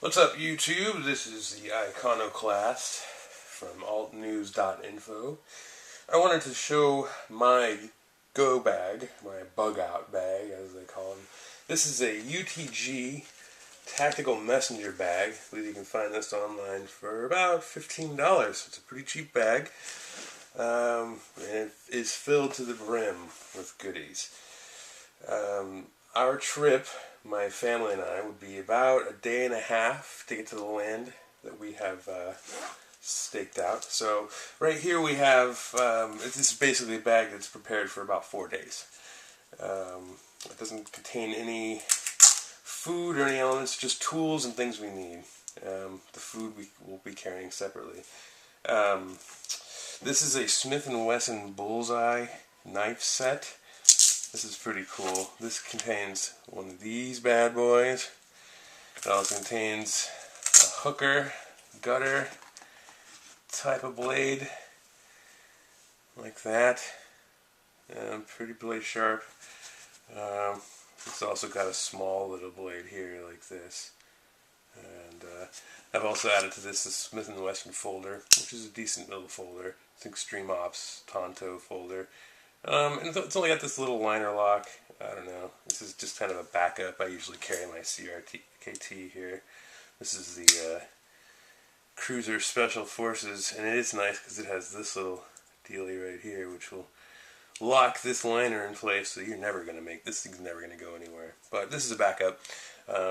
What's up, YouTube? This is the Iconoclast from altnews.info. I wanted to show my go bag, my bug out bag as they call them. This is a UTG tactical messenger bag. I believe you can find this online for about $15. It's a pretty cheap bag. And it is filled to the brim with goodies. Our trip, my family and I, would be about a day and a half to get to the land that we have staked out. So right here we have, this is basically a bag that's prepared for about 4 days. It doesn't contain any food or any elements, just tools and things we need. The food we will be carrying separately. This is a Smith & Wesson Bullseye knife set. This is pretty cool. This contains one of these bad boys. It also contains a hooker, gutter type of blade, like that. Pretty blade sharp. It's also got a small little blade here, like this. And I've also added to this the Smith & Wesson folder, which is a decent little folder. It's an Extreme Ops Tonto folder. And it's only got this little liner lock. I don't know. This is just kind of a backup. I usually carry my CRKT here. This is the Cruiser Special Forces, and it is nice because it has this little dealie right here, which will lock this liner in place, so you're never going to make, this thing's never going to go anywhere. But this is a backup.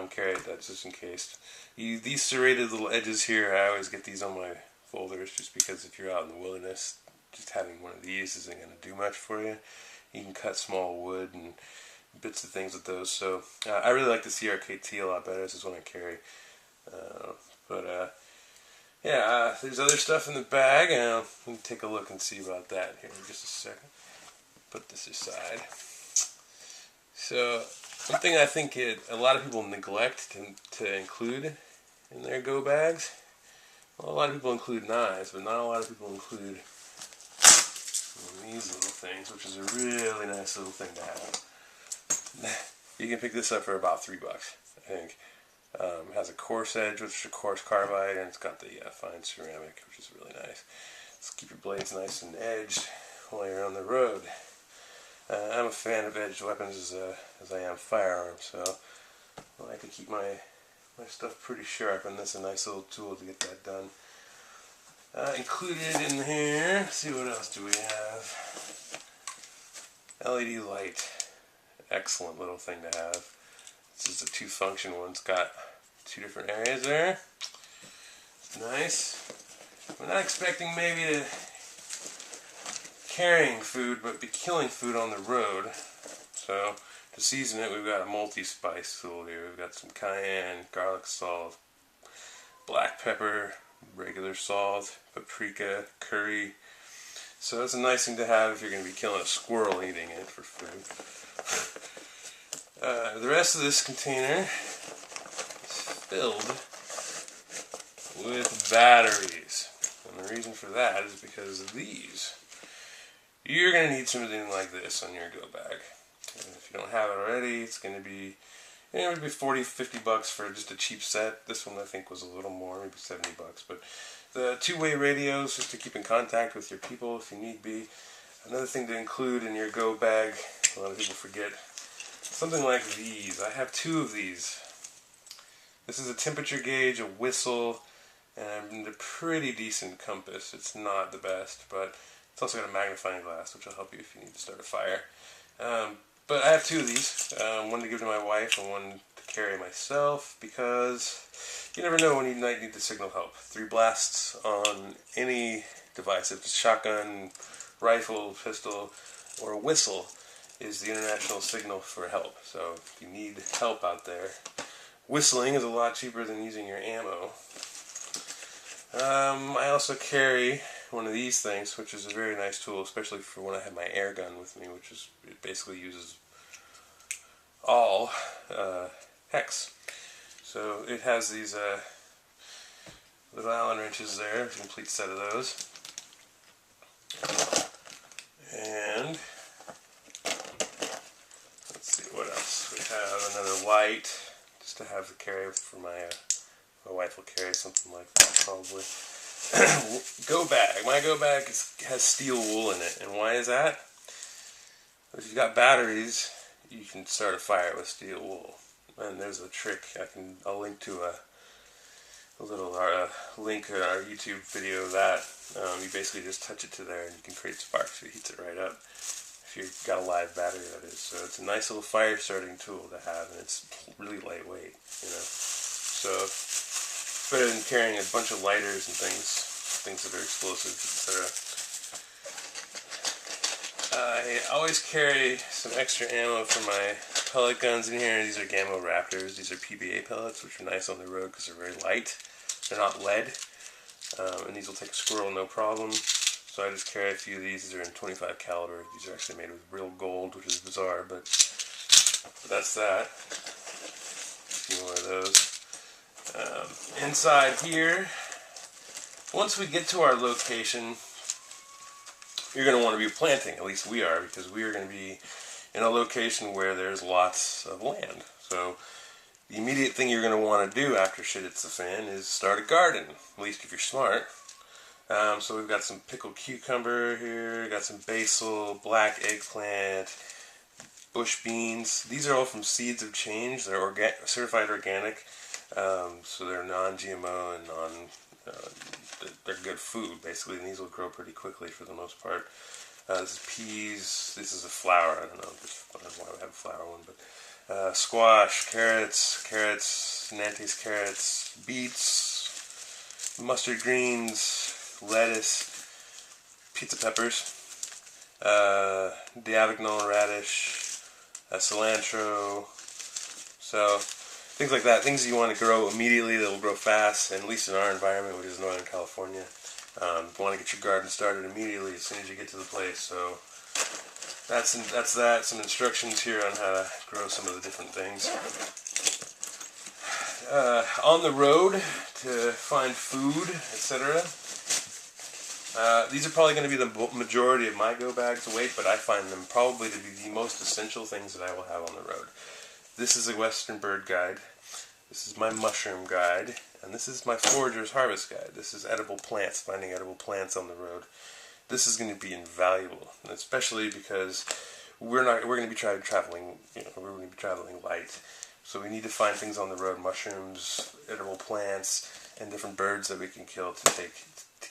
Carry that just in case. These serrated little edges here, I always get these on my folders just because if you're out in the wilderness, just having one of these isn't going to do much for you. You can cut small wood and bits of things with those. So I really like the CRKT a lot better. This is one I carry. Yeah, there's other stuff in the bag. Let me take a look and see about that here in just a second. Put this aside. So one thing I think a lot of people neglect to include in their go bags. Well, a lot of people include knives, but not a lot of people include these little things, which is a really nice little thing to have. You can pick this up for about $3, I think. It has a coarse edge, which is a coarse carbide, and it's got the fine ceramic, which is really nice. Let's keep your blades nice and edged while you're on the road. I'm a fan of edged weapons as I am firearms, so I like to keep my stuff pretty sharp, and this is a nice little tool to get that done. Included in here, let's see what else do we have. LED light. Excellent little thing to have. This is a 2-function one. It's got 2 different areas there. Nice. We're not expecting maybe to carrying food, but be killing food on the road. So to season it, we've got a multi-spice tool here. We've got some cayenne, garlic salt, black pepper, regular salt, paprika, curry. So that's a nice thing to have if you're going to be killing a squirrel eating it for food. The rest of this container is filled with batteries. And the reason for that is because of these. You're going to need something like this on your go bag. And if you don't have it already, it's going to be $40, $50 for just a cheap set. This one I think was a little more, maybe $70. But the 2-way radios, just to keep in contact with your people if you need be. Another thing to include in your go bag, a lot of people forget, something like these. I have 2 of these. This is a temperature gauge, a whistle, and a pretty decent compass. It's not the best, but it's also got a magnifying glass, which will help you if you need to start a fire. But I have 2 of these, one to give to my wife and one to carry myself, because you never know when you might need to signal help. 3 blasts on any device, if it's shotgun, rifle, pistol, or a whistle, is the international signal for help. So if you need help out there, whistling is a lot cheaper than using your ammo. I also carry one of these things, which is a very nice tool, especially for when I have my air gun with me, which is, it basically uses all hex. So it has these little Allen wrenches there, a complete set of those. And let's see what else. We have another light, just to have to carry for my My wife will carry something like that probably. Go bag. My go bag has steel wool in it, and why is that? If you've got batteries, you can start a fire with steel wool. And there's a trick. I'll link to a little link in our YouTube video of that. You basically just touch it to there, and you can create sparks. It heats it right up. If you've got a live battery, that is. So it's a nice little fire starting tool to have, and it's really lightweight. So it's better than carrying a bunch of lighters and things that are explosive, etc. I always carry some extra ammo for my pellet guns in here. These are Gamma Raptors. These are PBA pellets, which are nice on the road because they're very light. They're not lead, and these will take a squirrel no problem. So I just carry a few of these. These are in 25 caliber. These are actually made with real gold, which is bizarre, but that's that. A few more of those. Inside here, once we get to our location, you're going to want to be planting. At least we are, because we are going to be in a location where there's lots of land. So the immediate thing you're going to want to do after shit hits the fan is start a garden, at least if you're smart. So we've got some pickled cucumber here, got some basil, black eggplant, bush beans. These are all from Seeds of Change. They're certified organic, so they're non-GMO and they're good food, basically, and these will grow pretty quickly for the most part. This is peas. This is a flower. I don't know why we have a flower one, but squash, carrots, Nantes carrots, beets, mustard greens, lettuce, pizza peppers, D'Avignon radish, cilantro. So things like that, things you want to grow immediately that will grow fast, and at least in our environment, which is Northern California. You want to get your garden started immediately as soon as you get to the place. So that's that. Some instructions here on how to grow some of the different things. On the road to find food, etc. These are probably going to be the majority of my go bag's weight, but I find them probably to be the most essential things that I will have on the road. This is a Western bird guide. This is my mushroom guide, and this is my forager's harvest guide. This is edible plants, finding edible plants on the road. This is going to be invaluable, especially because we're going to be traveling. We're going to be traveling light, so we need to find things on the road: mushrooms, edible plants, and different birds that we can kill to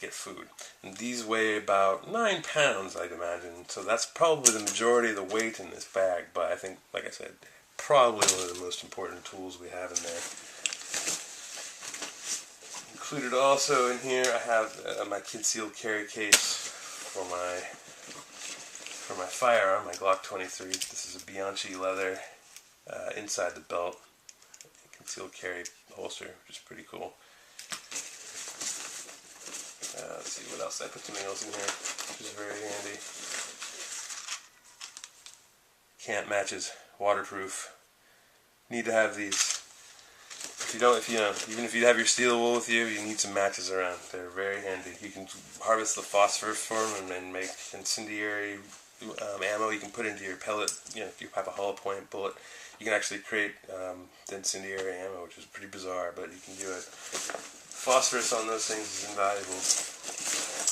get food. And these weigh about 9 pounds, I'd imagine. So that's probably the majority of the weight in this bag. But I think, like I said, probably one of the most important tools we have in there. Included also in here, I have my concealed carry case for my firearm, my Glock 23. This is a Bianchi leather inside the belt, concealed carry holster, which is pretty cool. Let's see what else. I put something else in here, which is very handy. Camp matches, waterproof. Need to have these. Even if you have your steel wool with you, you need some matches around. They're very handy. You can harvest the phosphorus for them and then make incendiary ammo. You can put into your pellet. If you have a hollow point bullet, you can actually create the incendiary ammo, which is pretty bizarre, but you can do it. Phosphorus on those things is invaluable.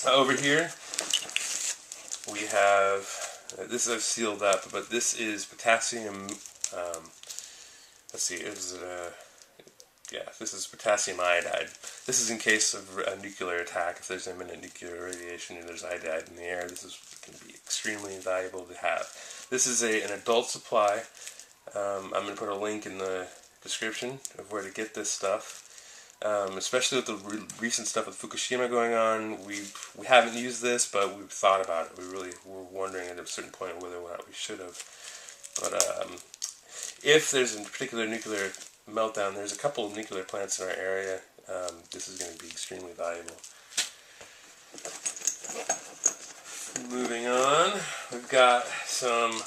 Over here, we have, this is sealed up, but this is potassium, this is potassium iodide. This is in case of a nuclear attack. If there's imminent nuclear radiation and there's iodide in the air, this is going to be extremely valuable to have. This is an adult supply. I'm going to put a link in the description of where to get this stuff. Especially with the recent stuff with Fukushima going on, we haven't used this, but we've thought about it. We really were wondering at a certain point whether or not we should have. But if there's a particular nuclear meltdown, there's a couple of nuclear plants in our area, this is going to be extremely valuable. Moving on, we've got some,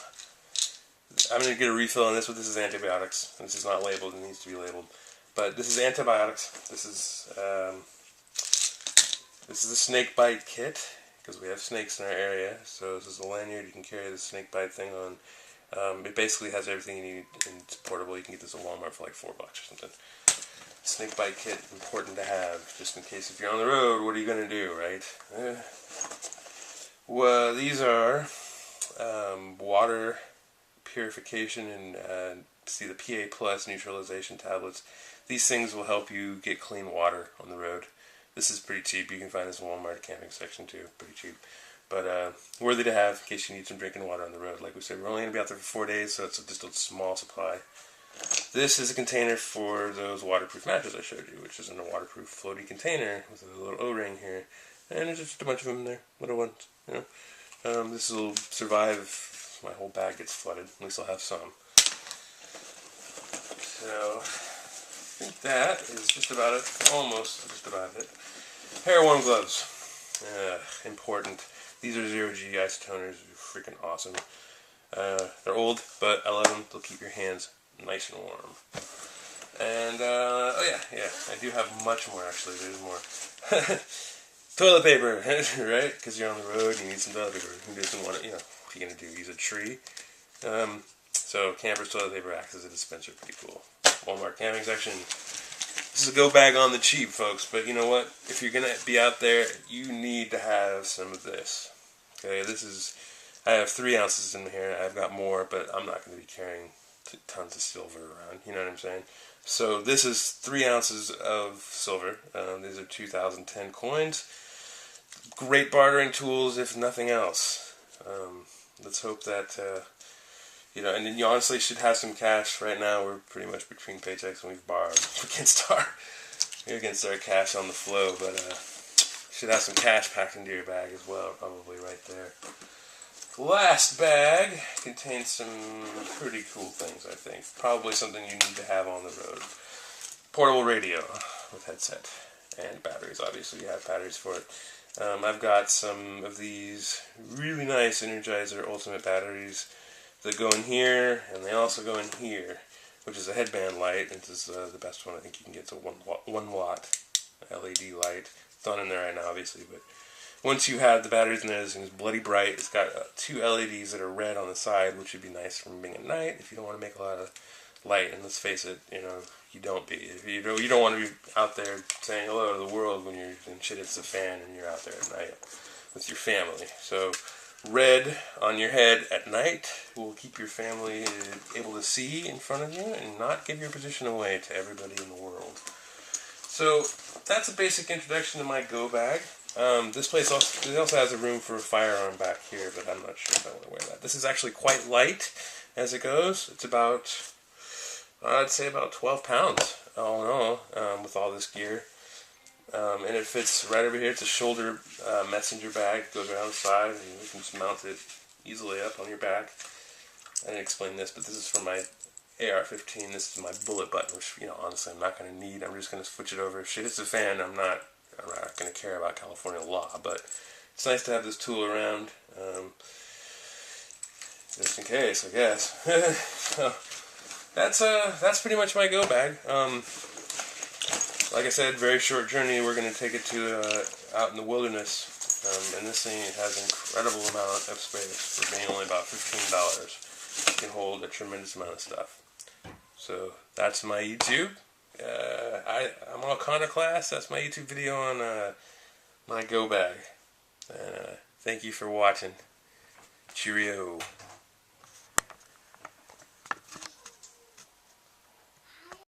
I'm going to get a refill on this, but this is antibiotics. This is not labeled, it needs to be labeled. But this is antibiotics. This is a snake bite kit, because we have snakes in our area. So this is a lanyard, you can carry the snake bite thing on. It basically has everything you need, and it's portable. You can get this at Walmart for like $4 or something. Snake bite kit, important to have, just in case if you're on the road, what are you going to do, right? Well, these are water purification and see the PA plus neutralization tablets. These things will help you get clean water on the road. This is pretty cheap. You can find this in Walmart camping section too, pretty cheap. But worthy to have in case you need some drinking water on the road. Like we said, we're only going to be out there for 4 days, so it's just a small supply. This is a container for those waterproof matches I showed you, which is in a waterproof floaty container with a little O-ring here. And there's just a bunch of them in there, little ones, you know. This will survive if my whole bag gets flooded. At least I'll have some. So, I think that is just about it. Almost just about it. Hair warm gloves. Important. These are 0G isotoners. They're freaking awesome. They're old, but I love them. They'll keep your hands nice and warm. And, oh yeah, I do have much more actually. There's more. Toilet paper, right? Because you're on the road and you need some toilet paper. Who doesn't want it? You know, what are you going to do? Use a tree? So, Camper's toilet paper acts as a dispenser. Pretty cool. Walmart camping section. This is a go bag on the cheap, folks. But you know what? If you're going to be out there, you need to have some of this. Okay, this is... I have 3 ounces in here. I've got more, but I'm not going to be carrying tons of silver around. You know what I'm saying? So this is 3 ounces of silver. These are 2010 coins. Great bartering tools, if nothing else. Let's hope that, you know, and then you honestly should have some cash. Right now we're pretty much between paychecks and we've borrowed against our cash on the flow, but should have some cash packed into your bag as well, probably right there. The last bag contains some pretty cool things, I think. Probably something you need to have on the road. Portable radio with headset and batteries. Obviously, you have batteries for it. I've got some of these really nice Energizer Ultimate batteries that go in here, and they also go in here, which is a headband light. This is the best one I think you can get. It's a 1 watt LED light. It's not in there right now, obviously, but once you have the batteries in there, this thing is bloody bright. It's got 2 LEDs that are red on the side, which would be nice for being at night if you don't want to make a lot of light. And let's face it, you know, you don't want to be out there saying hello to the world when you're in shit hits the fan and you're out there at night with your family. So red on your head at night will keep your family able to see in front of you and not give your position away to everybody in the world. So that's a basic introduction to my go bag. This place also has a room for a firearm back here, but I'm not sure if I want to wear that. This is actually quite light as it goes. It's about, I'd say about 12 pounds all in all, with all this gear. And it fits right over here. It's a shoulder messenger bag. It goes around the side, and you can just mount it easily up on your back. I didn't explain this, but this is for my AR-15. This is my bullet button, which, you know, honestly I'm not going to need. I'm just going to switch it over. If shit hits the fan, I'm not going to care about California law, but it's nice to have this tool around, just in case, I guess. So that's pretty much my go bag. Like I said, very short journey. We're going to take it to out in the wilderness, and this thing has an incredible amount of space for being only about $15. It can hold a tremendous amount of stuff. So that's my YouTube. I'm Iconoclast. That's my YouTube video on my go bag. And thank you for watching. Cheerio.